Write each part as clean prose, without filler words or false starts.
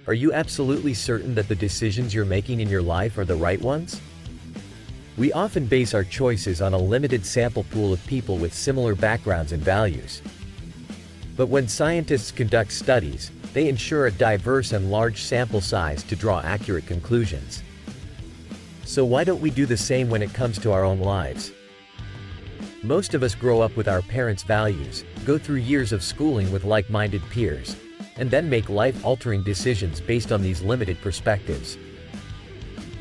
Are you absolutely certain that the decisions you're making in your life are the right ones? We often base our choices on a limited sample pool of people with similar backgrounds and values. But when scientists conduct studies, they ensure a diverse and large sample size to draw accurate conclusions. So why don't we do the same when it comes to our own lives? Most of us grow up with our parents' values, go through years of schooling with like-minded peers, and then make life-altering decisions based on these limited perspectives.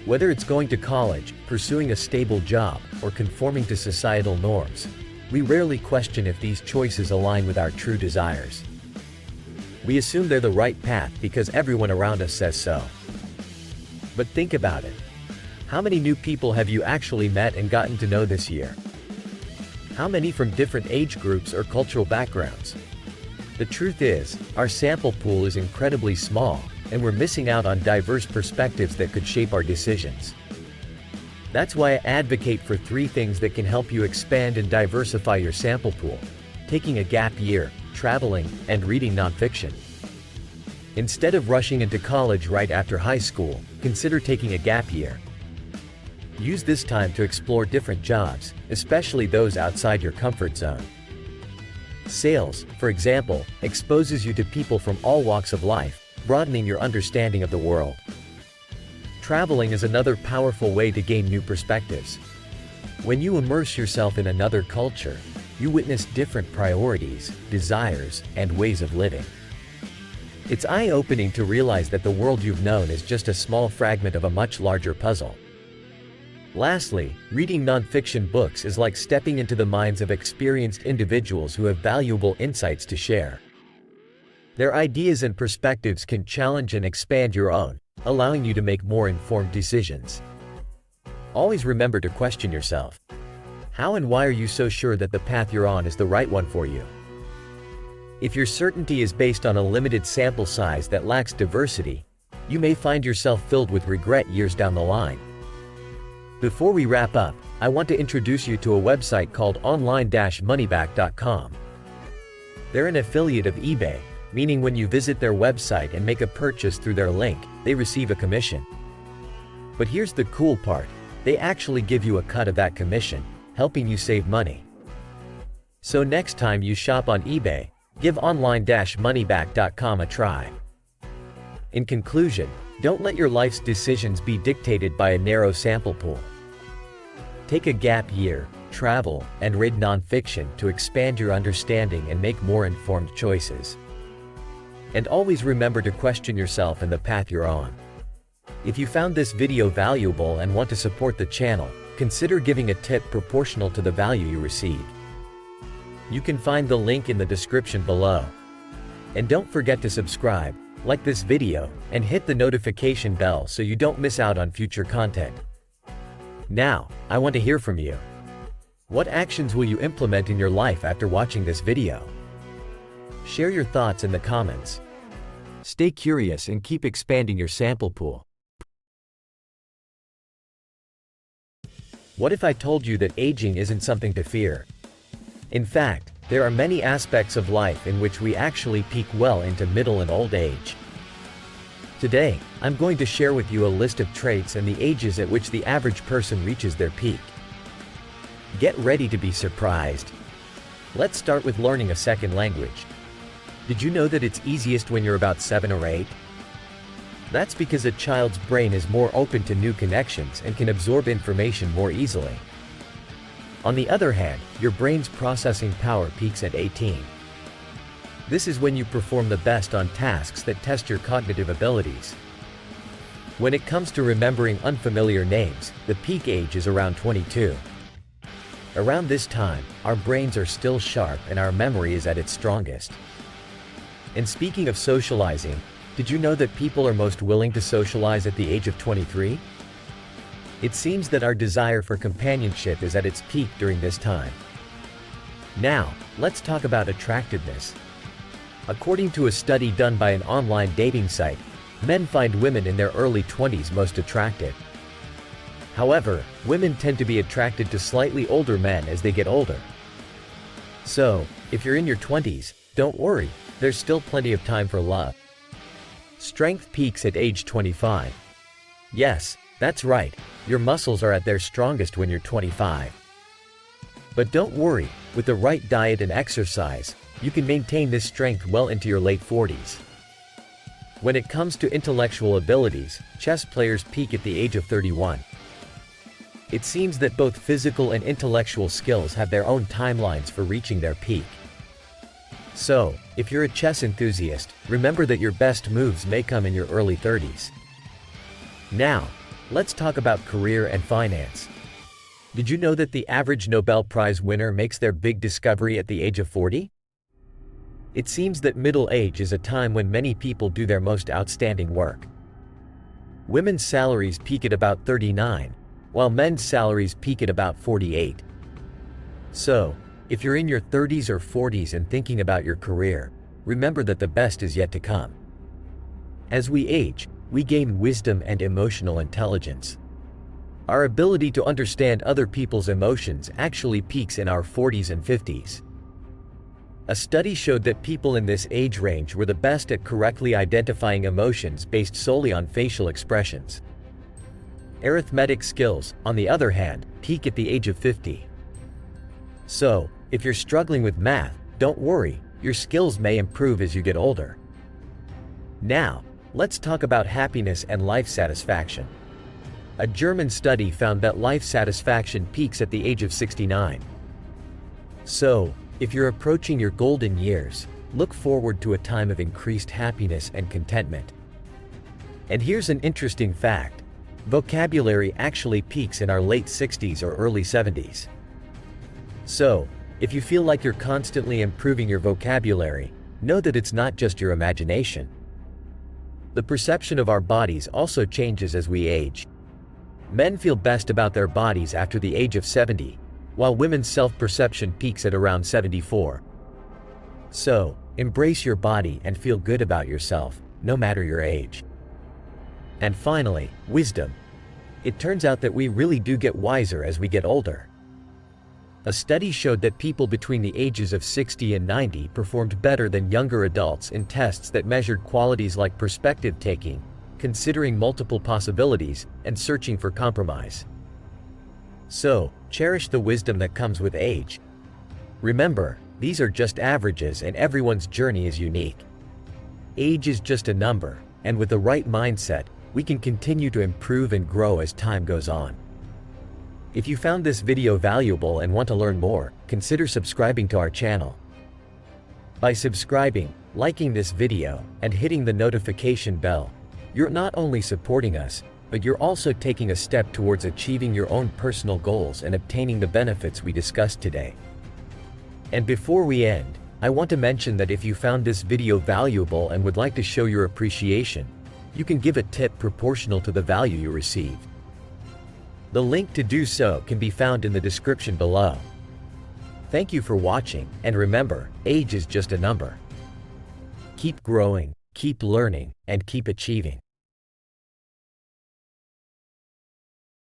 Whether it's going to college, pursuing a stable job, or conforming to societal norms, we rarely question if these choices align with our true desires. We assume they're the right path because everyone around us says so. But think about it. How many new people have you actually met and gotten to know this year? How many from different age groups or cultural backgrounds? The truth is, our sample pool is incredibly small, and we're missing out on diverse perspectives that could shape our decisions. That's why I advocate for 3 things that can help you expand and diversify your sample pool: taking a gap year, traveling, and reading nonfiction. Instead of rushing into college right after high school, consider taking a gap year. Use this time to explore different jobs, especially those outside your comfort zone. Sales, for example, exposes you to people from all walks of life, broadening your understanding of the world. Traveling is another powerful way to gain new perspectives. When you immerse yourself in another culture, you witness different priorities, desires, and ways of living. It's eye-opening to realize that the world you've known is just a small fragment of a much larger puzzle. Lastly, reading nonfiction books is like stepping into the minds of experienced individuals who have valuable insights to share. Their ideas and perspectives can challenge and expand your own, allowing you to make more informed decisions. Always remember to question yourself. How and why are you so sure that the path you're on is the right one for you? If your certainty is based on a limited sample size that lacks diversity, you may find yourself filled with regret years down the line. Before we wrap up, I want to introduce you to a website called online-moneyback.com. They're an affiliate of eBay, meaning when you visit their website and make a purchase through their link, they receive a commission. But here's the cool part: they actually give you a cut of that commission, helping you save money. So next time you shop on eBay, give online-moneyback.com a try. In conclusion, don't let your life's decisions be dictated by a narrow sample pool. Take a gap year, travel, and read nonfiction to expand your understanding and make more informed choices. And always remember to question yourself and the path you're on. If you found this video valuable and want to support the channel, consider giving a tip proportional to the value you received. You can find the link in the description below. And don't forget to subscribe, like this video, and hit the notification bell so you don't miss out on future content. Now, I want to hear from you. What actions will you implement in your life after watching this video? Share your thoughts in the comments. Stay curious and keep expanding your sample pool. What if I told you that aging isn't something to fear? In fact, there are many aspects of life in which we actually peak well into middle and old age. Today, I'm going to share with you a list of traits and the ages at which the average person reaches their peak. Get ready to be surprised. Let's start with learning a second language. Did you know that it's easiest when you're about 7 or 8? That's because a child's brain is more open to new connections and can absorb information more easily. On the other hand, your brain's processing power peaks at 18. This is when you perform the best on tasks that test your cognitive abilities. When it comes to remembering unfamiliar names, the peak age is around 22. Around this time, our brains are still sharp and our memory is at its strongest. And speaking of socializing, did you know that people are most willing to socialize at the age of 23? It seems that our desire for companionship is at its peak during this time. Now, let's talk about attractiveness. According to a study done by an online dating site, men find women in their early 20s most attractive. However, women tend to be attracted to slightly older men as they get older. So, if you're in your 20s, don't worry, there's still plenty of time for love. Strength peaks at age 25. Yes, that's right, your muscles are at their strongest when you're 25. But don't worry, with the right diet and exercise, you can maintain this strength well into your late 40s. When it comes to intellectual abilities, chess players peak at the age of 31. It seems that both physical and intellectual skills have their own timelines for reaching their peak. So, if you're a chess enthusiast, remember that your best moves may come in your early 30s. Now, let's talk about career and finance. Did you know that the average Nobel Prize winner makes their big discovery at the age of 40? It seems that middle age is a time when many people do their most outstanding work. Women's salaries peak at about 39, while men's salaries peak at about 48. So, if you're in your 30s or 40s and thinking about your career, remember that the best is yet to come. As we age, we gain wisdom and emotional intelligence. Our ability to understand other people's emotions actually peaks in our 40s and 50s. A study showed that people in this age range were the best at correctly identifying emotions based solely on facial expressions. Arithmetic skills, on the other hand, peak at the age of 50. So, if you're struggling with math, don't worry, your skills may improve as you get older. Now, let's talk about happiness and life satisfaction. A German study found that life satisfaction peaks at the age of 69. So, if you're approaching your golden years, look forward to a time of increased happiness and contentment. And here's an interesting fact. Vocabulary actually peaks in our late 60s or early 70s. So, if you feel like you're constantly improving your vocabulary, know that it's not just your imagination. The perception of our bodies also changes as we age. Men feel best about their bodies after the age of 70, while women's self-perception peaks at around 74. So, embrace your body and feel good about yourself, no matter your age. And finally, wisdom. It turns out that we really do get wiser as we get older. A study showed that people between the ages of 60 and 90 performed better than younger adults in tests that measured qualities like perspective taking, considering multiple possibilities, and searching for compromise. So, cherish the wisdom that comes with age. Remember, these are just averages and everyone's journey is unique. Age is just a number, and with the right mindset, we can continue to improve and grow as time goes on. If you found this video valuable and want to learn more, consider subscribing to our channel. By subscribing, liking this video, and hitting the notification bell, you're not only supporting us, but you're also taking a step towards achieving your own personal goals and obtaining the benefits we discussed today. And before we end, I want to mention that if you found this video valuable and would like to show your appreciation, you can give a tip proportional to the value you received. The link to do so can be found in the description below. Thank you for watching, and remember, age is just a number. Keep growing, keep learning, and keep achieving.